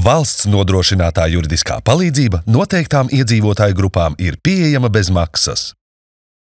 Valsts nodrošinātā juridiskā palīdzība noteiktām iedzīvotāju grupām ir pieejama bez maksas.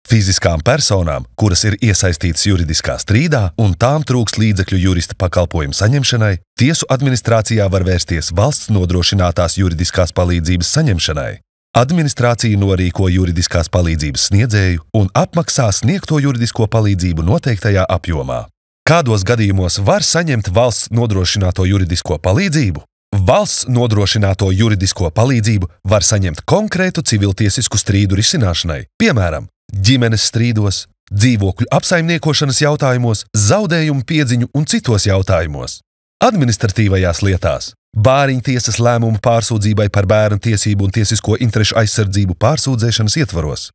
Fiziskām personām, kuras ir iesaistītas juridiskā strīdā un tām trūkst līdzekļu jurista pakalpojumu saņemšanai, tiesu administrācijā var vērsties valsts nodrošinātās juridiskās palīdzības saņemšanai. Administrācija norīko juridiskās palīdzības sniedzēju un apmaksā sniegto juridisko palīdzību noteiktajā apjomā. Kādos gadījumos var saņemt valsts nodrošināto juridisko palīdzību? Valsts nodrošināto juridisko palīdzību var saņemt konkrētu civiltiesisku strīdu risināšanai, piemēram, ģimenes strīdos, dzīvokļu apsaimniekošanas jautājumos, zaudējumu piedziņu un citos jautājumos. Administratīvajās lietās bāriņtiesas lēmumu pārsūdzībai par bērnu tiesību un tiesisko interešu aizsardzību pārsūdzēšanas ietvaros.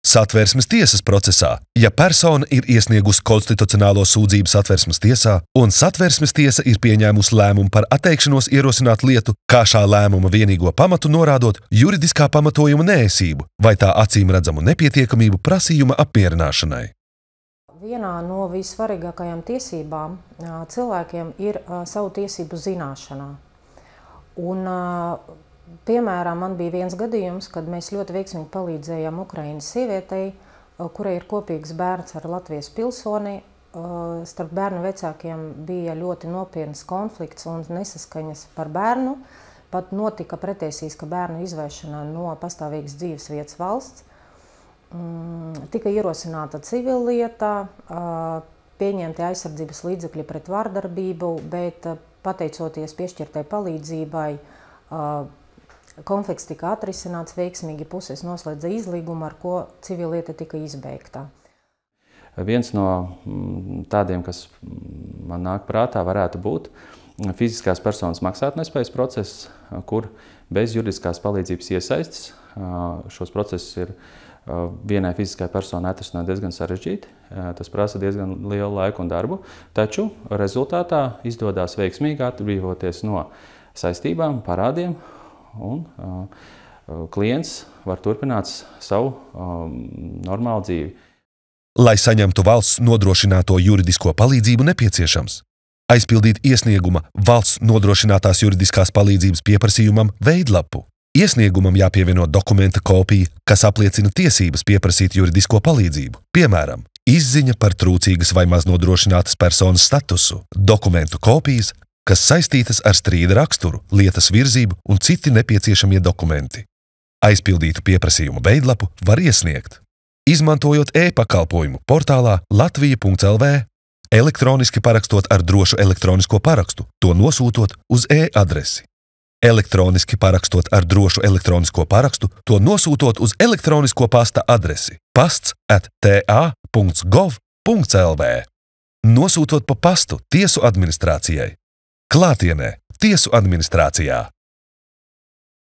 Satversmes tiesas procesā, ja persona ir iesniegusi konstitucionālo sūdzību Satversmes tiesā un Satversmes tiesa ir pieņēmusi lēmumu par atteikšanos ierosināt lietu, kā šā lēmuma vienīgo pamatu norādot juridiskā pamatojuma neesamību vai tā acīmredzamu nepietiekamību prasījuma apmierināšanai. Vienā no vissvarīgākajām tiesībām cilvēkiem ir savu tiesību zināšanā. Piemēram, man bija viens gadījums, kad mēs ļoti veiksmīgi palīdzējām Ukrainas sievietei, kurai ir kopīgs bērns ar Latvijas pilsoni. Starp bērnu vecākiem bija ļoti nopietns konflikts un nesaskaņas par bērnu. Pat notika pretiesiska bērnu izvešana no pastāvīgas dzīves vietas valsts. Tika ierosināta civillieta, pieņemti aizsardzības līdzekļi pret vardarbību, bet pateicoties piešķirtai palīdzībai, konflikts tika atrisināts veiksmīgi, puses noslēdza izlīgumu, ar ko civillieta tika izbeigta. Viens no tādiem, kas man nāk prātā, varētu būt fiziskās personas maksātnespējas process, kur bez juridiskās palīdzības iesaistes šos procesus ir vienai fiziskai personai atrisināt diezgan sarežģīti. Tas prasa diezgan lielu laiku un darbu, taču rezultātā izdodas veiksmīgi atbrīvoties no saistībām, parādiem, un klients var turpināt savu normālu dzīvi. Lai saņemtu valsts nodrošināto juridisko palīdzību nepieciešams aizpildīt iesnieguma valsts nodrošinātās juridiskās palīdzības pieprasījumam veidlapu. Iesniegumam jāpievieno dokumenta kopija, kas apliecina tiesības pieprasīt juridisko palīdzību, piemēram, izziņa par trūcīgas vai maznodrošinātas personas statusu, dokumentu kopijas, kas saistītas ar strīda raksturu, lietas virzību un citi nepieciešamie dokumenti. Aizpildītu pieprasījumu veidlapu var iesniegt, izmantojot e-pakalpojumu portālā latvija.lv, elektroniski parakstot ar drošu elektronisko parakstu, to nosūtot uz e-adresi. Elektroniski parakstot ar drošu elektronisko parakstu, to nosūtot uz elektronisko pasta adresi pasts@ta.gov.lv. Nosūtot pa pastu tiesu administrācijai. Klātienē tiesu administrācijā.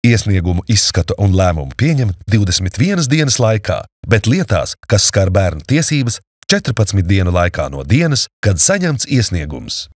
Iesniegumu izskata un lēmumu pieņem 21 dienas laikā, bet lietās, kas skar bērnu tiesības, 14 dienu laikā no dienas, kad saņemts iesniegums.